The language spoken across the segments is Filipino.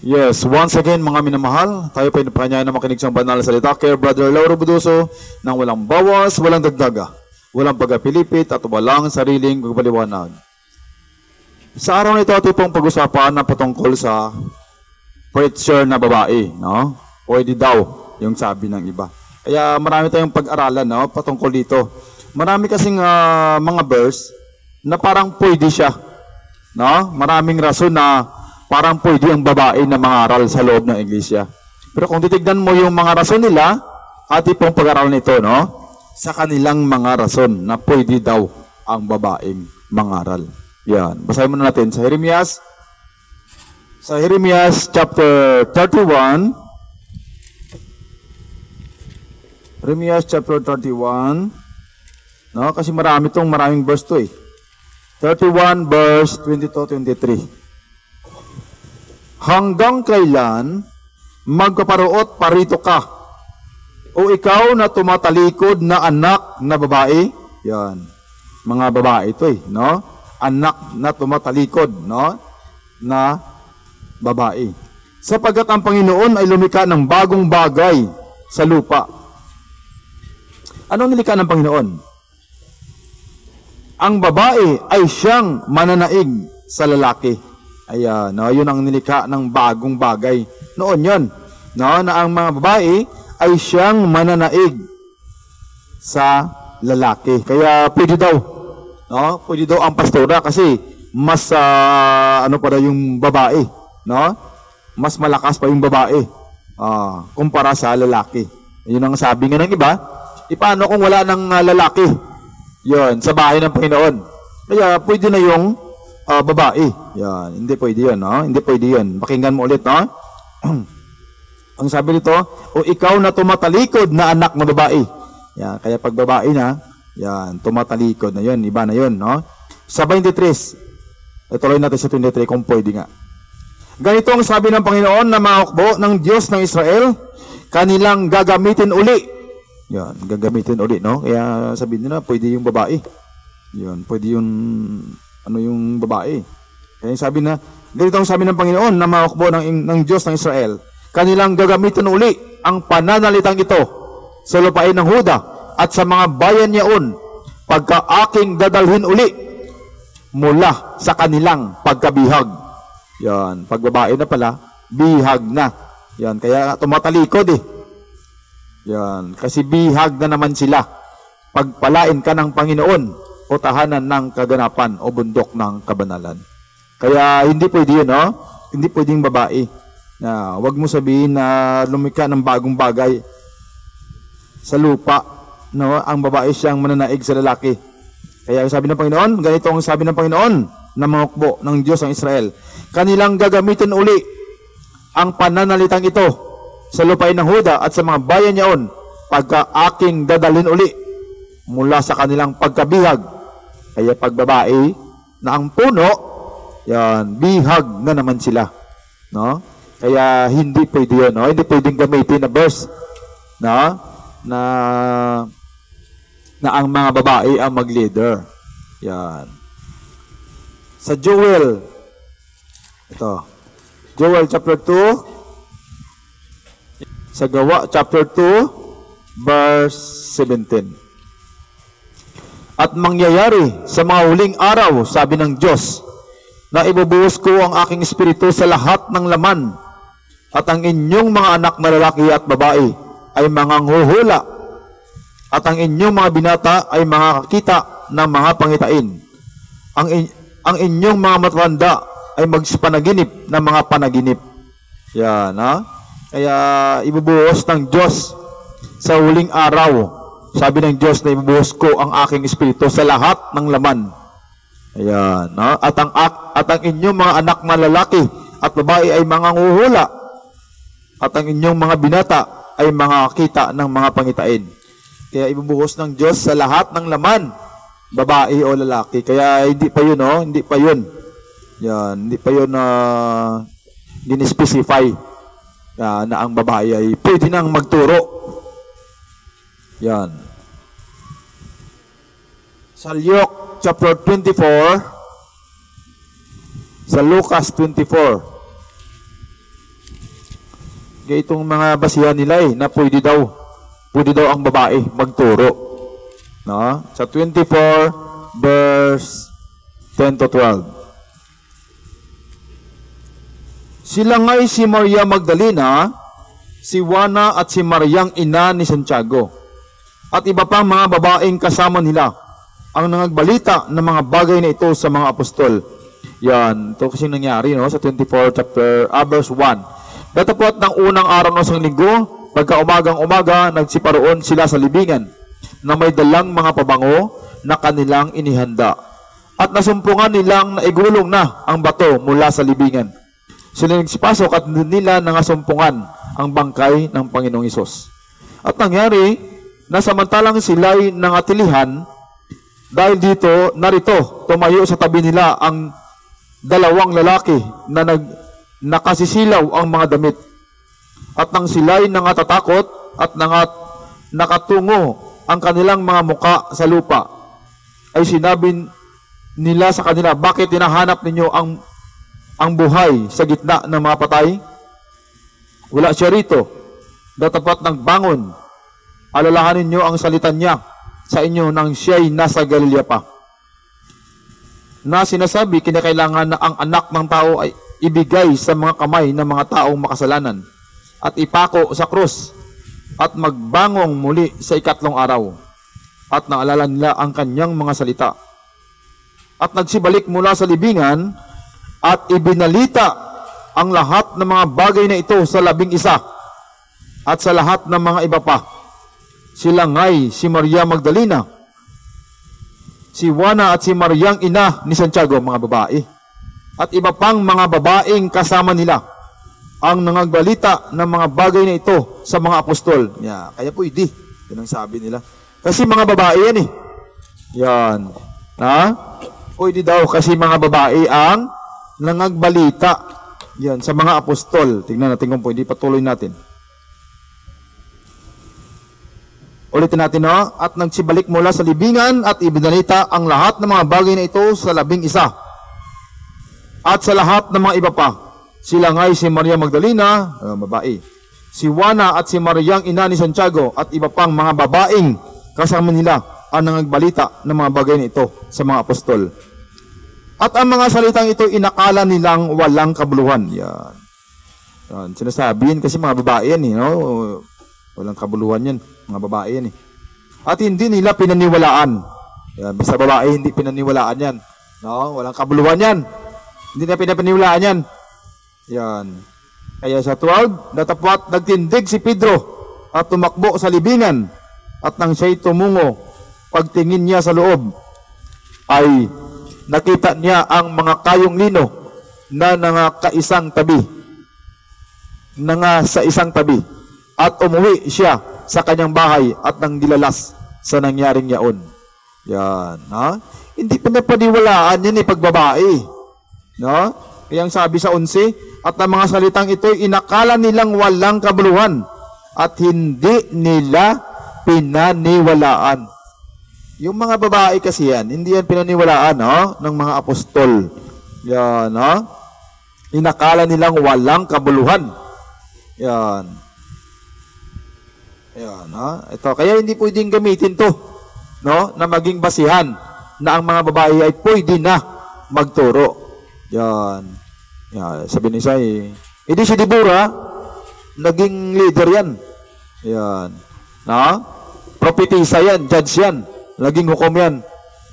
Yes, once again mga minamahal, tayo pa inapakanyay na makinig sa banal na salita kay Brother Lauro Buduso nang walang bawas, walang dagdaga, walang pagkapilipit at walang sariling pagpaliwanag. Sa araw na ito, ating pong pag-usapan na patungkol sa preacher na babae, no? Pwede daw, yung sabi ng iba. Kaya marami tayong pag-aralan, no? Patungkol dito. Marami kasing mga verse na parang pwede siya, no? Maraming rason na parang pwede ang babae na mangaral sa loob ng iglesia. Pero kung titignan mo yung mga rason nila, ating pong pag-aralan nito, no? Sa kanilang mga rason na pwede daw ang babaeng mangaral. Yan. Basahin muna natin sa Jeremias chapter 31. Jeremias chapter 31. No? Kasi maraming verse to eh. 31 verse 22-23. Hanggang kailan magpaparuot parito ka? O ikaw na tumatalikod na anak na babae? Yan. Mga babae ito eh, no? Anak na tumatalikod, no? Na babae. Sapagkat ang Panginoon ay lumikha ng bagong bagay sa lupa. Anong nilikha ng Panginoon? Ang babae ay siyang mananaig sa lalaki. Ayan, no, yun ang nilikha ng bagong bagay. Noon yun, no, na ang mga babae ay siyang mananaig sa lalaki. Kaya pwede daw, no, pwede daw ang pastora kasi mas ano pa daw yung babae, no? Mas malakas pa yung babae kumpara sa lalaki. Yun ang sabi nga ng iba. Paano kung wala ng lalaki? Yun, sa bahay ng Panginoon. Kaya pwede na yung babae. Yan, hindi pwede yan, no? Hindi pwede yan. Pakinggan mo ulit, no? Ang sabi nito, o ikaw na tumatalikod na anak ng babae. Yan, kaya pag babae na, yan, tumatalikod na yun, iba na yun, no? Sa 23, ituloy natin sa 23 kung pwede nga. Ganito ang sabi ng Panginoon na mga hukbo ng Diyos ng Israel, kanilang gagamitin uli. Yan, gagamitin uli, no? Kaya sabihin nila, pwede yung babae. Yan, pwede yung babae. Kaya sabi na, ganito ang sabi ng Panginoon na mga hukbo ng Diyos ng Israel, kanilang gagamitin uli ang pananalitang ito sa lupain ng Huda at sa mga bayan niyaon pagka aking dadalhin uli mula sa kanilang pagkabihag. Yan, pag babae na pala, bihag na. Yan, kaya tumatalikod eh. Yan, kasi bihag na naman sila. Pagpalain ka ng Panginoon o tahanan ng kaganapan o bundok ng kabanalan. Kaya hindi pwede yun, no? Hindi pwedeng babae. Wag mo sabihin na lumikha ng bagong bagay sa lupa, no? Ang babae siyang mananaig sa lalaki. Kaya sabi ng Panginoon, ganito ang sabi ng Panginoon na mga hukbo ng Diyos ng Israel, kanilang gagamitin uli ang pananalitang ito sa lupain ng Huda at sa mga bayan niyaon pagka aking dadalhin uli mula sa kanilang pagkabihag. Kaya pag babae na ang puno, yan, bihag na naman sila, no? Kaya hindi pwede yun, no? Hindi pwedeng gamitin na verse, no? Na ang mga babae ang mag-leader. Yan. Sa Joel, ito, Joel chapter 2, sa Gawa chapter 2, verse 17. At mangyayari sa mga huling araw, sabi ng Diyos, na ibubuhos ko ang aking espiritu sa lahat ng laman, at ang inyong mga anak na lalaki at babae ay manganghuhula, at ang inyong mga binata ay makakita ng mga pangitain. Ang inyong mga matanda ay magpanaginip ng mga panaginip. Yan, ha? Kaya ibubuhos ng Diyos sa huling araw. Sabi ng Diyos na ibubuhos ko ang aking espiritu sa lahat ng laman. Ayan, no? At ang inyong mga anak na lalaki at babae ay manganghuhula, at ang inyong mga binata ay makakita ng mga pangitain. Kaya ibubuhos ng Diyos sa lahat ng laman, babae o lalaki. Kaya hindi pa yun, no? Hindi pa yun. Yan, hindi pa yun din-specify na ang babae ay pwede nang magturo. Yan. Sa Luke chapter 24, sa Lucas 24, Kaya itong mga basihan nila na pwede daw ang babae magturo. No? Sa 24 verse 10 to 12. Sila nga'y si Maria Magdalena, si Juana at si Mariang ina ni Santiago, at iba pang mga babaeng kasama nila ang nangagbalita ng mga bagay na ito sa mga apostol. Yan, ito kasi nangyari sa 24 verse 1. Datapot ng unang araw ng isang linggo, pagka umagang-umaga, nagsiparoon sila sa libingan na may dalang mga pabango na kanilang inihanda. At nasumpungan nilang naigulong na ang bato mula sa libingan. Sila nagsipasok at nila nangasumpungan ang bangkay ng Panginoong Hesus. At nangyari, na samantalang sila'y nangatilihan, dahil dito, narito, tumayo sa tabi nila ang dalawang lalaki na nakasisilaw ang mga damit. At nang sila'y nangatatakot at nakatungo ang kanilang mga muka sa lupa, ay sinabi nila sa kanila, bakit hinahanap ninyo ang buhay sa gitna ng mga patay? Wala siya rito. Datapat nagbangon. Alalahanin niyo ang salita niya sa inyo nang siya'y nasa Galilea pa. Na sinasabi, kinakailangan na ang anak ng tao ay ibigay sa mga kamay ng mga taong makasalanan at ipako sa krus at magbangong muli sa ikatlong araw. At naalala nila ang kanyang mga salita. At nagsibalik mula sa libingan at ibinalita ang lahat ng mga bagay na ito sa 11 at sa lahat ng mga iba pa. Sila nga'y si Maria Magdalena, si Juana at si Mariang ina ni Santiago, mga babae, at iba pang mga babaeng kasama nila ang nangagbalita ng mga bagay na ito sa mga apostol. Kaya pwede. Yan ang sabi nila. Kasi mga babae yan Yan. Pwede daw kasi mga babae ang nangagbalita yan sa mga apostol. Tingnan natin kung pwede. Patuloy natin. Ulitin natin, at nagsibalik mula sa libingan at ibinalita ang lahat ng mga bagay na ito sa 11 at sa lahat ng mga iba pa. Sila nga'y si Maria Magdalena, babae, si Juana at si Mariang ina ni Santiago at iba pang mga babaeng kasama nila ang nangagbalita ng mga bagay na ito sa mga apostol. At ang mga salitang ito inakala nilang walang kabuluhan. Yan. Sinasabi yan kasi mga babae yan walang kabuluhan yan. Mga babae yan At hindi nila pinaniwalaan. Yan, basta babae hindi pinaniwalaan yan. Walang kabuluhan yan. Hindi na pinaniwalaan yan. Yan. Kaya sa 12, natapwat nagtindig si Pedro at tumakbo sa libingan. At nang siya'y tumungo, pagtingin niya sa loob, ay nakita niya ang mga kayong lino na sa isang tabi. At umuwi siya sa kanyang bahay at nang dilalas sa nangyaring yaon. Yan. Hindi pinapaniwalaan yan pagbabae. Kaya ang sabi sa 11, at ang mga salitang ito inakala nilang walang kabuluhan at hindi nila pinaniwalaan. Yung mga babae kasi yan, hindi yan pinaniwalaan ng mga apostol. Yan. Inakala nilang walang kabuluhan. Yan. Yan, ito. Kaya hindi pwedeng gamitin to, na maging basihan na ang mga babae ay pwede na magturo. Yan. Sabi ni Isay, hindi si Deborah, naging leader yan. Yan. Propetisa yan, judge yan, naging hukom yan.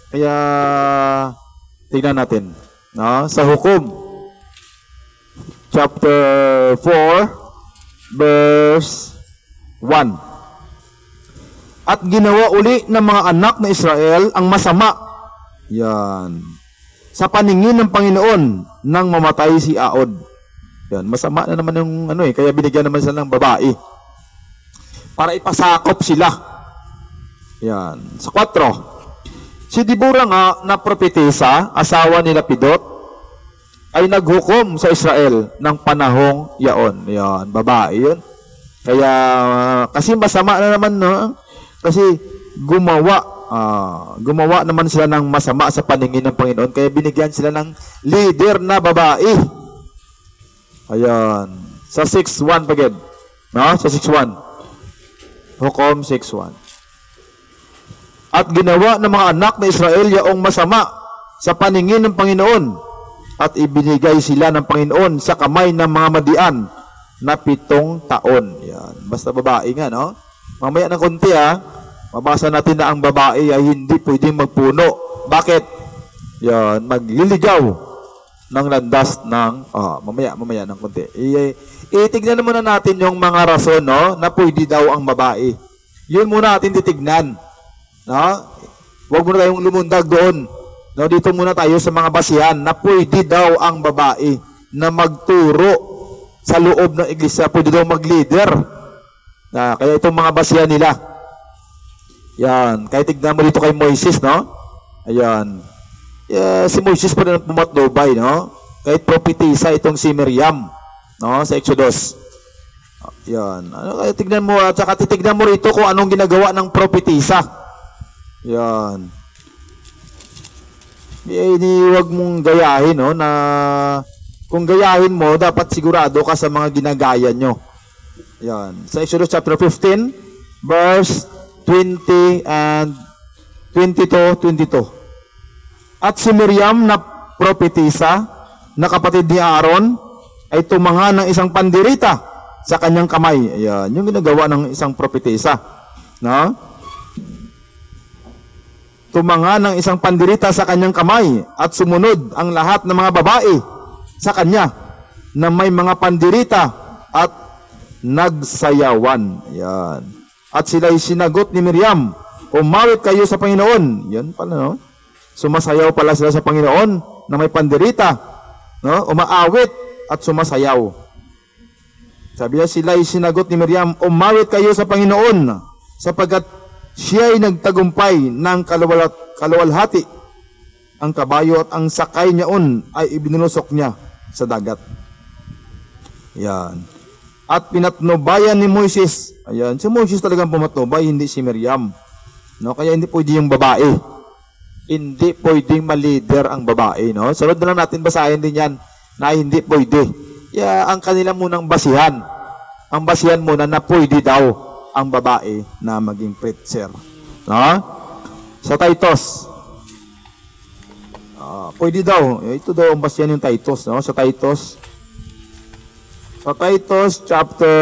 Kaya, tingnan natin. Sa hukom, chapter 4, verse 1. At ginawa uli ng mga anak na Israel ang masama. Yan. Sa paningin ng Panginoon nang mamatay si Aod. Yan. Masama na naman yung kaya binigyan naman sila ng babae. Para ipasakop sila. Yan. Sa 4. Si Deborah nga na propetesa, asawa ni Lapidot, ay naghukom sa Israel ng panahong yaon. Yan. Babae yun. Kaya, kasi masama na naman, kasi gumawa naman sila ng masama sa paningin ng Panginoon. Kaya binigyan sila ng leader na babae. Ayan. Sa 6:1 pagid. No? Sa 6.1. Hukom 6.1. At ginawa ng mga anak na Israel yaong masama sa paningin ng Panginoon at ibinigay sila ng Panginoon sa kamay ng mga Madian na 7 taon. Yan. Basta babae nga, no? Mamaya ng konti, mabasa natin na ang babae ay hindi pwedeng magpuno. Bakit? Yan, magliligaw ng landas ng, mamaya ng konti. Itignan muna natin yung mga rason, no, na pwede daw ang babae. Yun muna natin titignan. No? Huwag muna tayong lumundag doon. No, dito muna tayo sa mga basihan na pwede daw ang babae na magturo sa loob ng iglesia, pwede daw mag-leader. Kaya itong mga basihan nila. Yan. Kaya tignan mo dito kay Moises, no? Ayan. Si Moises pa rin pumatnubay, no? Kahit propetisa itong si Miriam, no? Sa Exodus. Yan. Kaya tignan mo, at saka titignan mo rito kung anong ginagawa ng propetisa. Yan. Huwag mong gayahin, no? Na kung gayahin mo, dapat sigurado ka sa mga ginagaya nyo. Yan. Sa Exodus chapter 15, verse 20 and 22. At si Miriam na propetisa, na kapatid ni Aaron, ay tumanga ng isang pandirita sa kanyang kamay. Ayan. Yung ginagawa ng isang propetisa. No? Tumanga ng isang pandirita sa kanyang kamay at sumunod ang lahat ng mga babae sa kanya na may mga pandirita at nagsayawan. Yan. At sila'y sinagot ni Miriam, umawit kayo sa Panginoon. Yan pala, no? Sumasayaw pala sila sa Panginoon na may pandirita. No? Umaawit at sumasayaw. Sabi niya, sila'y sinagot ni Miriam, umawit kayo sa Panginoon sapagkat siya ay nagtagumpay ng kaluwalhati. Ang kabayo at ang sakay niyaon ay ibinunusok niya sa dagat. Yan. At pinatnubayan ni Moises. Ayan. Si Moises talagang pumatnubay, hindi si Miriam. No? Kaya hindi pwede yung babae. Hindi pwedeng ma-leader ang babae. No? Sunod na lang natin basahin din yan na hindi pwede. Ang kanila munang basihan. Ang basihan muna na pwede daw ang babae na maging preacher. No? Sa Titus. Pwede daw. Ito daw ang basihan yung Titus. No? Sa Titus. Sa Titus chapter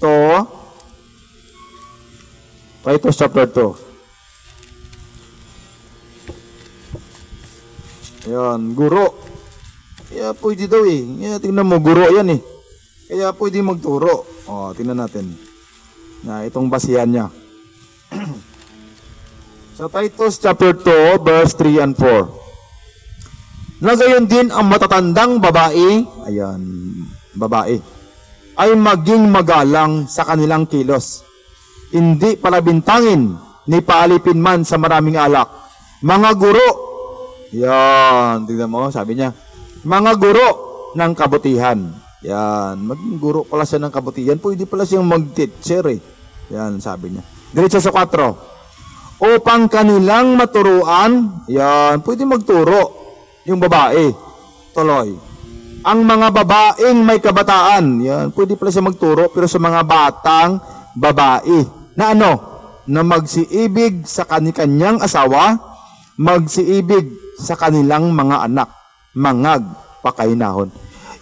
2. Titus chapter 2. Yan. Guro. Pwede daw tingnan mo, guro yan Kaya pwede magturo. Tingnan natin. Itong basihan niya. Sa Titus chapter 2, verse 3 and 4. Na gayon din ang matatandang babae, babae, ay maging magalang sa kanilang kilos. Hindi palabintangin, ni paalipin man sa maraming alak. Mga guro, yan, tignan mo, sabi niya, mga guro ng kabutihan. Yan, maging guro pala siya ng kabutihan. Pwede pala siyang mag-teacher Yan, sabi niya. Diretso sa 4. Upang kanilang maturuan, yan, pwede magturo yung babae. Tuloy. Ang mga babaeng may kabataan, yan, pwede pala siya magturo, pero sa mga batang babae, na na magsiibig sa kanyang asawa, magsiibig sa kanilang mga anak, mangag pakainahon.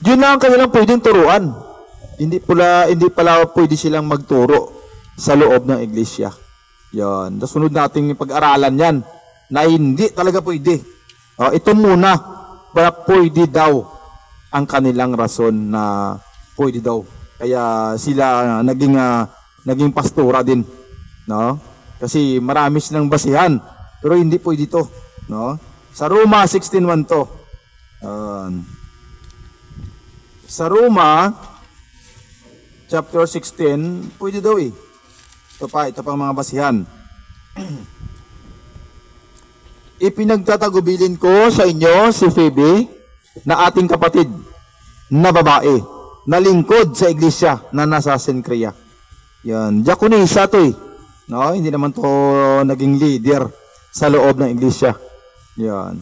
Yun lang ang kanilang pwedeng turuan. Hindi pala pwede silang magturo sa loob ng iglesia. Yan. Sunod nating pag-aralan yan na hindi talaga pwede. Ito muna, para pwede daw ang kanilang rason na pwede daw. Kaya sila naging pastora din. No? Kasi marami silang basihan, pero hindi pwede ito. No? Sa Roma 16:1 to. Sa Roma chapter 16, pwede daw Ito pa mga basihan. Ipinagtatagubilin ko sa inyo si Phoebe na ating kapatid na babae na lingkod sa iglesia na nasa Cenchrea. Yan, diakonisa to No, hindi naman to naging leader sa loob ng iglesia. Yan.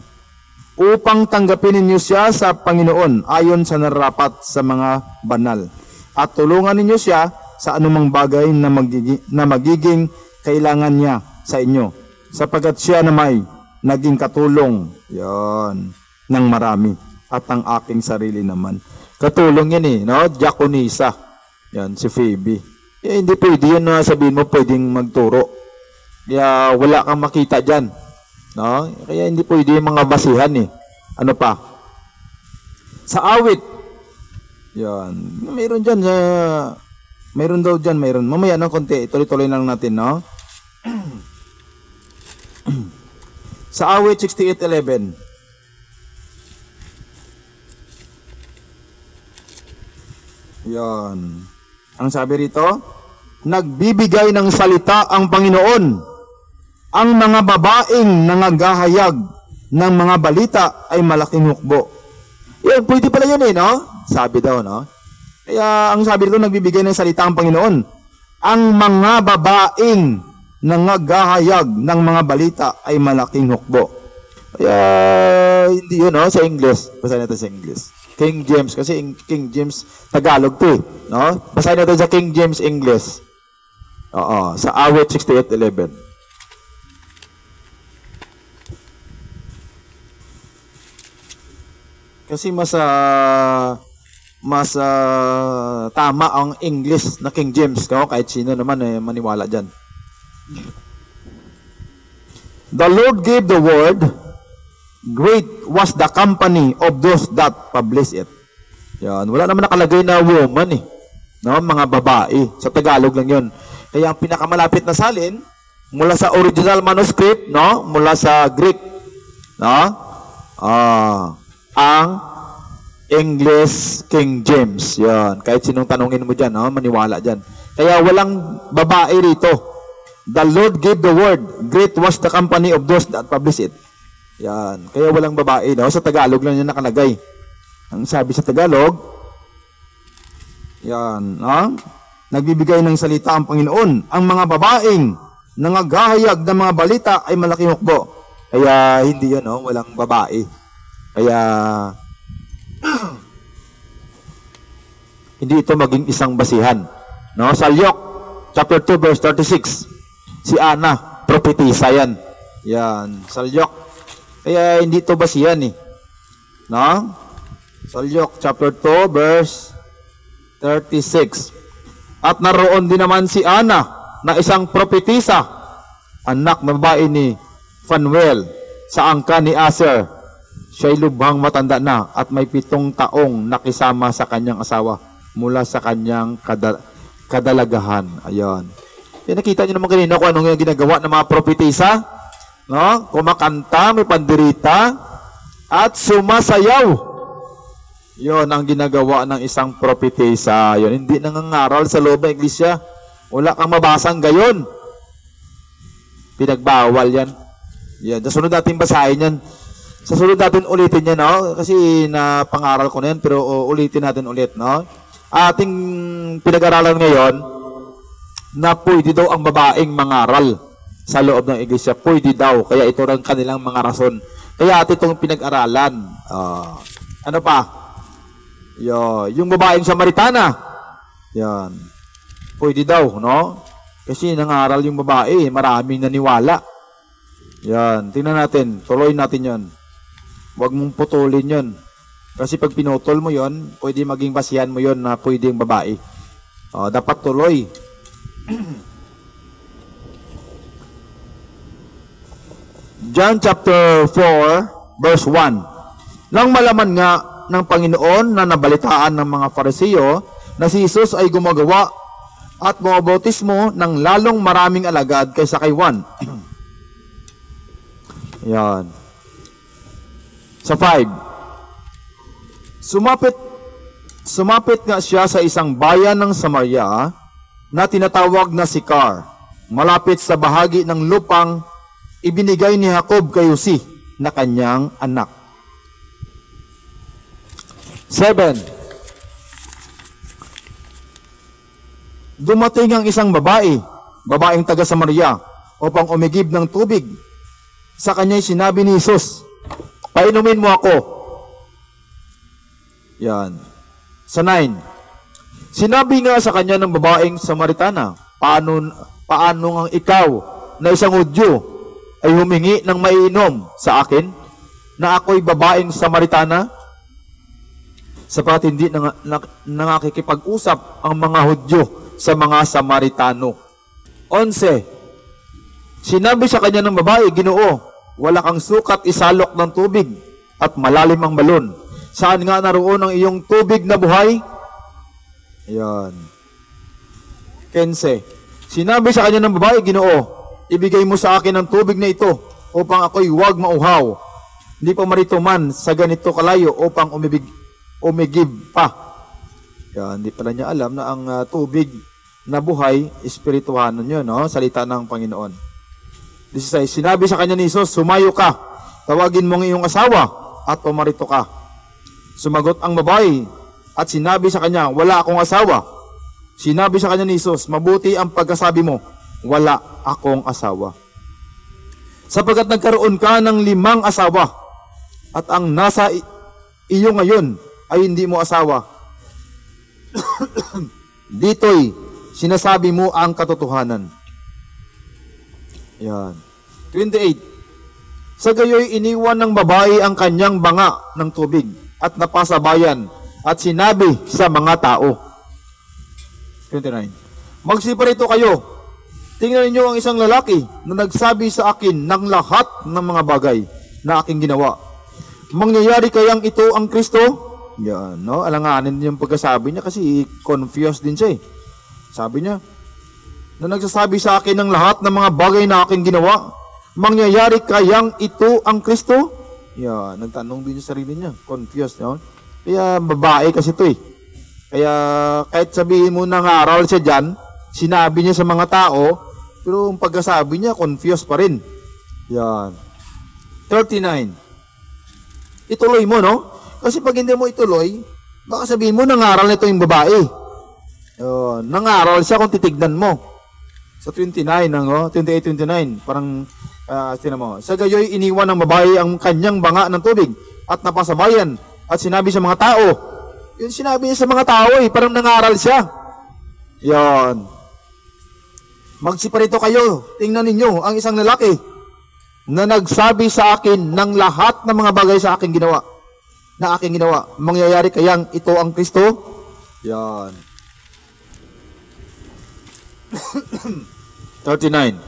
Upang tanggapin ninyo siya sa Panginoon ayon sa nararapat sa mga banal. at tulungan ninyo siya sa anumang bagay na magiging kailangan niya sa inyo, sapagkat siya na may naging katulong yan ng marami at ang aking sarili naman. Katulong yan no? Diakonisa. Yan, si Phoebe. Hindi pwede yan na sabihin mo pwedeng magturo. Kaya wala kang makita dyan. No? Kaya hindi pwede yung mga basihan Ano pa? Sa awit. Yan. Mayroon dyan. Mayroon daw dyan. Mayroon. Mamaya ng konti. Tuloy-tuloy lang natin. No? Sa awit 68:11. Yan. Ang sabi rito, nagbibigay ng salita ang Panginoon. Ang mga babaeng nangagahayag ng mga balita ay malaking hukbo. Yan, pwede pala yun no? Sabi daw, no? Kaya ang sabi rito, nagbibigay ng salita ang Panginoon. Ang mga babaeng nangagahayag ng mga balita ay malaking hukbo. Kaya, hindi yun, no? Sa English. Basahin natin sa English. King James, kasi King James, Tagalog to no? Basahin natin sa King James English. Oo, sa awit 68:11. Kasi mas tama ang English na King James, kahit sino naman maniwala dyan. The Lord gave the word, great was the company of those that publish it. Yan, wala naman nakalagay na woman no? Mga babae. Sa Tagalog lang yun. Kaya ang pinakamalapit na salin, mula sa original manuscript, no? Mula sa Greek, no? Ang English King James. Yan. Kahit sinong tanungin mo dyan, no? Maniwala dyan. Kaya walang babae rito. The Lord gave the word, great was the company of those that publish it. Yan. Kaya walang babae, no? Sa Tagalog lang yan nakalagay. Ang sabi sa Tagalog, yan, no? Nagbibigay ng salita ang Panginoon. Ang mga babaeng nangagahayag ng mga balita ay malaking hukbo. Kaya hindi yan, no? Walang babae. Kaya hindi ito maging isang basihan. No? Sa Luke, chapter 2, verse 36, si Ana, propetisa yan. Yan, sa Luke. Kaya hindi ito basihan no? Sa Luke chapter 2 verse 36. At naroon din naman si Ana na isang propetisa, anak na babae ni Phanuel sa angka ni Aser. Siya'y lubhang matanda na at may 7 taong nakisama sa kanyang asawa mula sa kanyang kadalagahan. Ayan. Nakita niyo naman kanina kung anong ginagawa ng mga propetisa, no? Kumakanta, may pandirita at sumasayaw. Yon ang ginagawa ng isang propetesa. Yon, hindi nangangaral sa loob ng iglesia. Wala kang mabasang gayon. Pinagbawal yan. Yan. Sa sunod natin basahin yan. Sa sunod natin ulitin yan, no? Kasi napangaral ko na yan, pero ulitin natin ulit, no? Ating pinag-aralan ngayon, na pwede daw ang babaeng mangaral sa loob ng iglesia. Pwede daw. Kaya ito rin kanilang mga rason. Kaya atin itong pinag-aralan. Ano pa? Yung babaeng Samaritana. Yan. Pwede daw, no? Kasi nangaral yung babae, maraming naniwala. Yan. Tingnan natin. Tuloy natin yon. Huwag mong putulin yon. Kasi pag pinutol mo yon, pwede maging basihan mo yon na pwede yung babae. Dapat tuloy. John chapter 4, verse 1. Nang malaman nga ng Panginoon na nabalitaan ng mga Fariseo na si Jesus ay gumagawa at bumabautismo ng lalong maraming alagad kaysa kay Juan. Yan. Sa 5. Sumapit nga siya sa isang bayan ng Samaria na tinatawag na Sychar, malapit sa bahagi ng lupang ibinigay ni Jacob kay Jose na kanyang anak. 7. Dumating ang isang babaeng taga Samaria, upang umigib ng tubig. Sa kanya'y sinabi ni Jesus, painumin mo ako. Yan. Sa 9. Sinabi nga sa kanya ng babaeng Samaritana, paano nga ikaw na isang Hudyo ay humingi ng maiinom sa akin na ako'y babaeng Samaritana? Sapagat hindi nakikipag-usap ang mga Hudyo sa mga Samaritano. 11. Sinabi sa kanya ng babae, Ginoo, wala kang sukat isalok ng tubig at malalim ang balon. Saan nga naroon ang iyong tubig na buhay? Ayan. 15. Sinabi sa kanya ng babae, Ginoo, ibigay mo sa akin ang tubig na ito upang ako'y huwag mauhaw. Hindi pa marito man sa ganito kalayo upang umigib pa. Yan, hindi pala niya alam na ang tubig na buhay, espirituhanon yun, no? Salita ng Panginoon. 16. Sinabi sa kanya ni Jesus, sumayo ka, tawagin mo ang iyong asawa at pumarito ka. Sumagot ang babae at sinabi sa kanya, wala akong asawa. Sinabi sa kanya ni Jesus, mabuti ang pagkasabi mo, wala akong asawa. Sapagkat nagkaroon ka ng 5 asawa at ang nasa iyo ngayon ay hindi mo asawa. Dito'y sinasabi mo ang katotohanan. Yan. 28. Sa gayoy iniwan ng babae ang kanyang banga ng tubig at napasabayan at sinabi sa mga tao. 29. Magsiparito kayo. Tingnan ninyo ang isang lalaki na nagsabi sa akin ng lahat ng mga bagay na aking ginawa. Mangyayari kayang ito ang Kristo? Yan, no? Alanganin yung pagkasabi niya kasi confused din siya eh. Sabi niya, na nagsasabi sa akin ng lahat ng mga bagay na aking ginawa, mangyayari kayang ito ang Kristo? Yan, nagtanong din sa sarili niya. Confused, no? Kaya babae kasi ito eh. Kaya kahit sabihin mo nangaral siya dyan, sinabi niya sa mga tao, pero ang pagkasabi niya, confused pa rin. Yan. 39. Ituloy mo, no? Kasi pag hindi mo ituloy, baka sabihin mo, nangaral na ito yung babae. Nangaral siya kung titignan mo. Sa 29, 28-29, parang, tinan mo, sa gayoy iniwan ng babae ang kanyang banga ng tubig at napasabayan at sinabi sa mga tao. Yung sinabi niya sa mga tao parang nangaral siya. Yan. Magsiparito kayo, tingnan ninyo ang isang lalaki na nagsabi sa akin ng lahat ng mga bagay sa aking ginawa. Na aking ginawa. Mangyayari kayang ito ang Kristo? Yan. 39.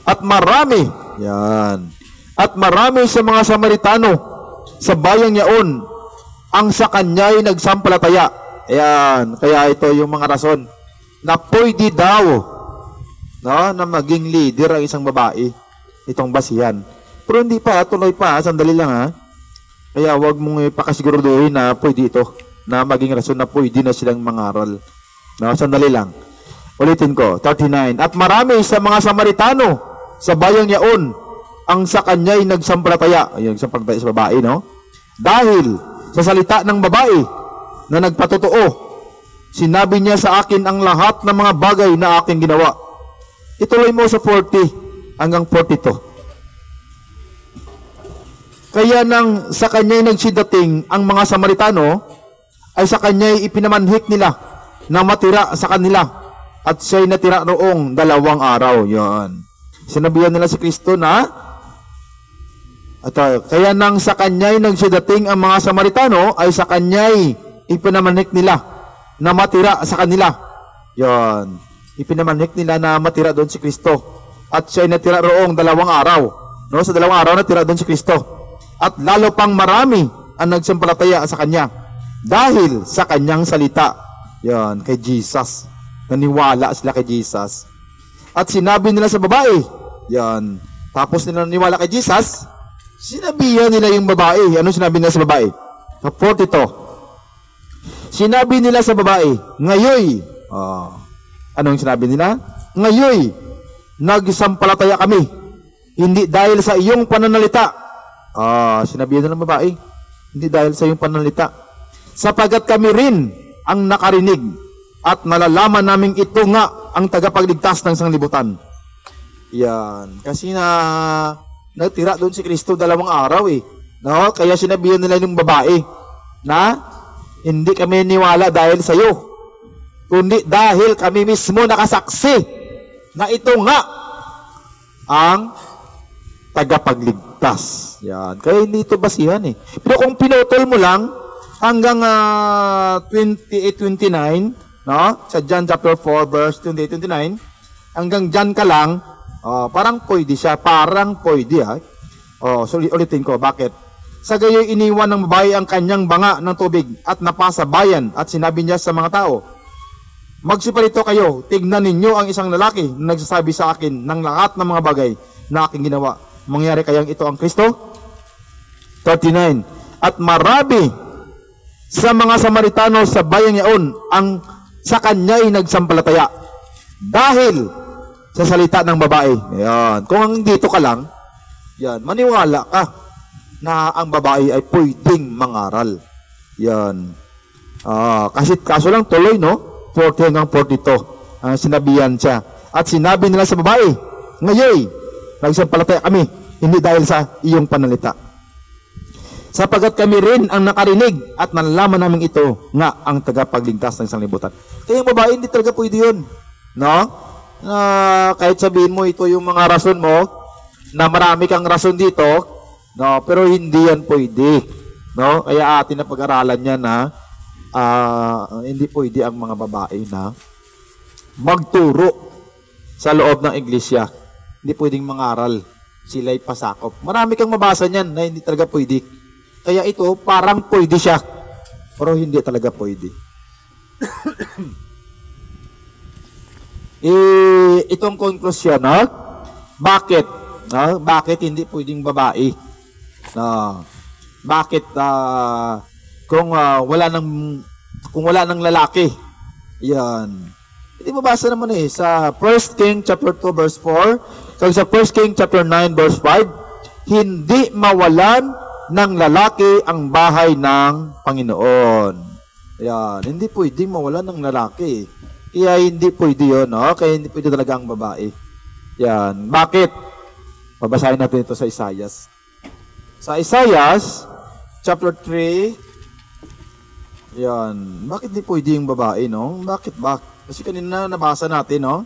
At marami, yan. At marami sa mga Samaritano sa bayang yaon ang sa kanya'y nagsampalataya. Ayan. Kaya ito yung mga rason na pwede daw, no, na maging leader ang isang babae. Itong basihan. Pero hindi pa, tuloy pa. Sandali lang ha. Kaya wag mong ipakasiguraduhin na pwede ito. Na maging rason na pwede na silang mangaral. No, sandali lang. Ulitin ko, 39. At marami sa mga Samaritano sa bayang yaon ang sa kanya'y nagsampalataya. Ayun, nagsampalataya sa babae, no? Dahil sa salita ng babae na nagpatotoo, sinabi niya sa akin ang lahat ng mga bagay na aking ginawa. Ituloy mo sa 40 hanggang 42. Kaya nang sa kanya'y nagsidating ang mga Samaritano, ay sa kanya'y ipinamanhik nila na matira sa kanila. At siya'y natira roong 2 araw. Yan. Sinabihan nila si Kristo na kaya nang sa kanya'y nagsidating ang mga Samaritano ay sa kanya'y ipinamanik nila na matira sa kanila. Yan. Ipinamanik nila na matira doon si Kristo. At siya'y natira roong 2 araw. No? Sa 2 araw natira doon si Kristo. At lalo pang marami ang nagsampalataya sa kanya dahil sa kanyang salita. Yan. Kay Jesus. Naniwala sila kay Jesus. At sinabi nila sa babae, yan, tapos nila naniwala kay Jesus, sinabihan nila yung babae. Ano sinabi nila sa babae? Sa 42. Sinabi nila sa babae, ngayoy, anong sinabi nila? Ngayoy, nagsampalataya kami, hindi dahil sa iyong pananalita. Sinabihan nila ng babae, hindi dahil sa iyong pananalita. Sapagat kami rin ang nakarinig at nalalaman namin ito nga ang tagapagligtas ng sanglibutan. Yan. Kasi nagtira doon si Kristo 2 araw eh. No? Kaya sinabihan nila yung babae na hindi kami niwala dahil sa iyo. kundi dahil kami mismo nakasaksi na ito nga ang tagapagligtas. Yan. Kaya hindi ito basihan eh. Pero kung pinutol mo lang hanggang 28-29, no? Sa John chapter 4 verse 28-29, hanggang dyan ka lang, parang pwede siya. Parang pwede ha. So ulitin ko, bakit? Sa gayoy iniwan ng babae ang kanyang banga ng tubig at napasa bayan at sinabi niya sa mga tao, magsipalito kayo, tignan ninyo ang isang lalaki na nagsasabi sa akin ng lahat ng mga bagay na aking ginawa. Mangyari kayang ito ang Kristo? 39. At marami sa mga Samaritano sa bayang yaon ang sa kanya'y nagsampalataya dahil sa salita ng babae. Ayan. Kung ang dito ka lang, yan, maniwala ka na ang babae ay pwedeng mangaral. Yan. Kaso lang tuloy, no? 40 hanggang 42. Sinabihan siya. At sinabi nila sa babae, ngayon, nagsampalataya kami, hindi dahil sa iyong panalita. Sapagkat kami rin ang nakarinig at nalalaman namin ito nga ang tagapagligtas ng sanglibutan. Kaya yung babae, hindi talaga pwede yun. No? Kahit sabihin mo, ito yung mga rason mo, na marami kang rason dito, no, pero hindi yan pwede. No? Kaya atin na pag-aralan niya na hindi pwede ang mga babae na magturo sa loob ng iglesia. Hindi pwedeng mangaral. Sila'y pasakop. Marami kang mabasa niyan na hindi talaga pwede. Kaya ito, parang pwede siya. Pero hindi talaga pwede. Itong konklusyon, no? Bakit? No? Bakit hindi pwedeng babae? Bakit kung wala ng lalaki? Yan. Hindi mabasa naman sa 1 King chapter 2 verse 4, so sa 1 King chapter 9 verse 5, hindi mawalan ng lalaki ang bahay ng Panginoon. Yan, hindi pwedeng mawalan ng lalaki. Kaya hindi pwede 'yon, no? Kaya hindi pwede talaga ang babae. Yan. Bakit? Babasahin natin ito sa Isaias. Sa Isaias, chapter 3, yan. Bakit di pwede yung babae, no? Bakit ba? Kasi kanina nabasa natin, no?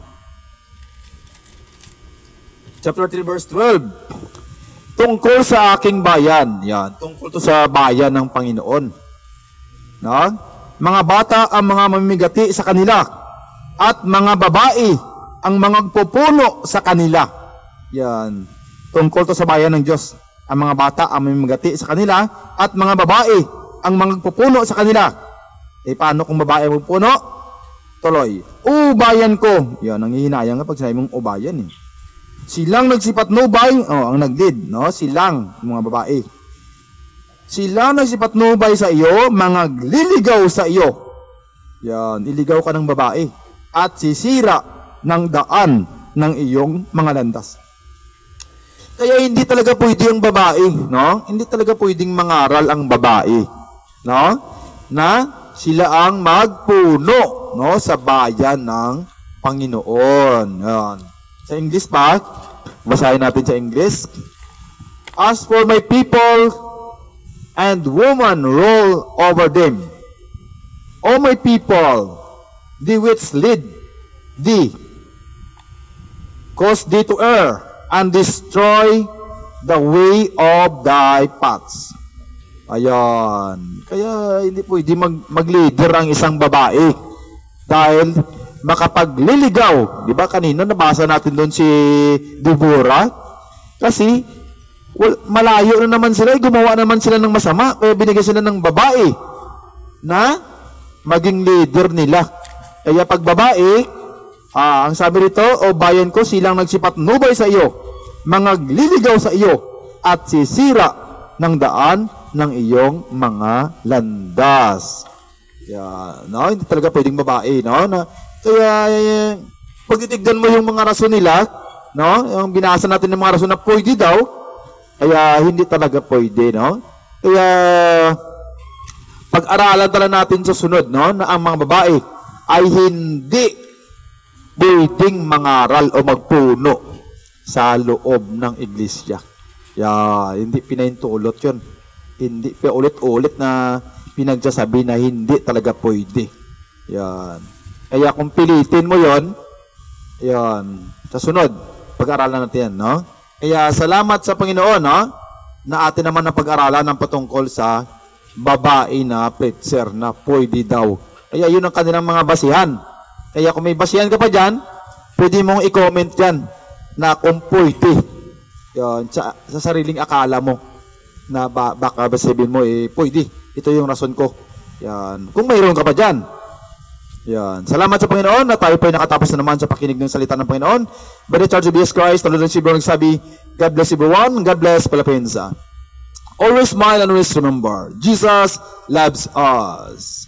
Chapter 3, verse 12. Tungkol sa aking bayan. Yan. Tungkol to sa bayan ng Panginoon. No? Mga bata ang mga mamimigati sa kanila. At mga babae ang mga pupuno sa kanila. Yan. Tungkol to sa bayan ng Diyos. Ang mga bata ang mamimigati sa kanila at mga babae ang mga pupuno sa kanila. Paano kung babae ang pupuno? Tuloy. Ubayan ko. Yan, ang hihinayang nga pag sinabi mong ubayan. Silang nagsipatnubay, ang nag-lead, no? Silang, mga babae. Silang nagsipatnubay sa iyo, mga liligaw sa iyo. Yan, iligaw ka ng babae. At sisira ng daan ng iyong mga landas. Kaya hindi talaga pwede ang babae, no? Hindi talaga pwedeng mangaral ang babae, no? Na sila ang magpuno, no, sa bayan ng Panginoon. Yan. Sa English pa, basahin natin sa English. As for my people and woman rule over them. O my people, the which lead thee, cause thee to err, and destroy the way of thy paths. Ayan. Kaya hindi pwede mag-leader ang isang babae. Dahil makapagliligaw. Di ba kanina nabasa natin doon si Deborah? Kasi malayo na naman sila. Gumawa naman sila ng masama. Kaya binigyan sila ng babae na maging leader nila. Kaya pag babae, ang sabi rito, o bayan ko, silang nagsipatnubay sa iyo, mga liligaw sa iyo, at sisira ng daan ng iyong mga landas. No? Hindi talaga pwedeng babae, no? Kaya, pag itignan mo yung mga rason nila, no? Yung binasa natin ng mga rason na pwede daw, kaya hindi talaga pwede, no? Kaya, pag-aralan talaga natin sa sunod, no? Na ang mga babae ay hindi pwedeng mangaral o magpuno sa loob ng iglesia. Hindi pinahintulot yun. Hindi ulit-ulit na pinagsasabi na hindi talaga pwede. Yan. Kaya kung pilitin mo yon, yan, sa sunod, pag-aralan natin yan, no? Kaya salamat sa Panginoon, no? Na atin naman ang pag-aralan ng patungkol sa babae na preacher na pwede daw. Kaya yun ang kanilang mga basihan. Kaya kung may basihan ka pa dyan, pwede mong i-comment yan na kung pwede. Yan, sa sariling akala mo na baka sabihin mo, pwede. Ito yung rason ko. Yan. Kung mayroon ka pa dyan. Yan. Salamat sa Panginoon na tayo po ay nakatapos na naman sa pakinig ng salita ng Panginoon. By the charge of Jesus Christ, the Lord and Savior, nagsabi, God bless everyone, God bless Palapensa. Always smile and always remember, Jesus loves us.